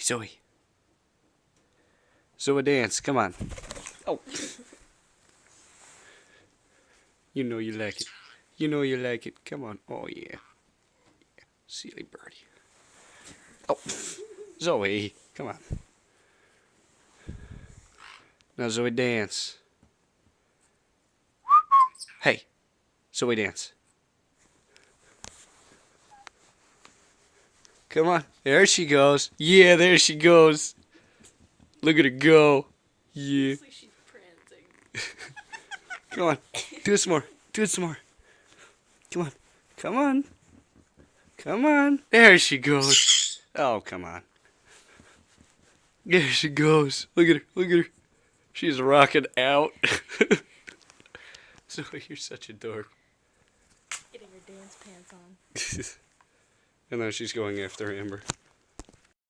Zoe. Zoe, dance. Come on. Oh. You know you like it. You know you like it. Come on. Oh, yeah. Silly birdie. Oh. Zoe. Come on. Now, Zoe, dance. Hey. Zoe, dance. Come on. There she goes. Yeah, there she goes. Look at her go. Yeah. She's prancing. Come on. Do it some more. Do it some more. Come on. Come on. Come on. There she goes. Oh, come on. There she goes. Look at her. Look at her. She's rocking out. Zoe, you're such a dork. Getting her dance pants on. And now she's going after Amber.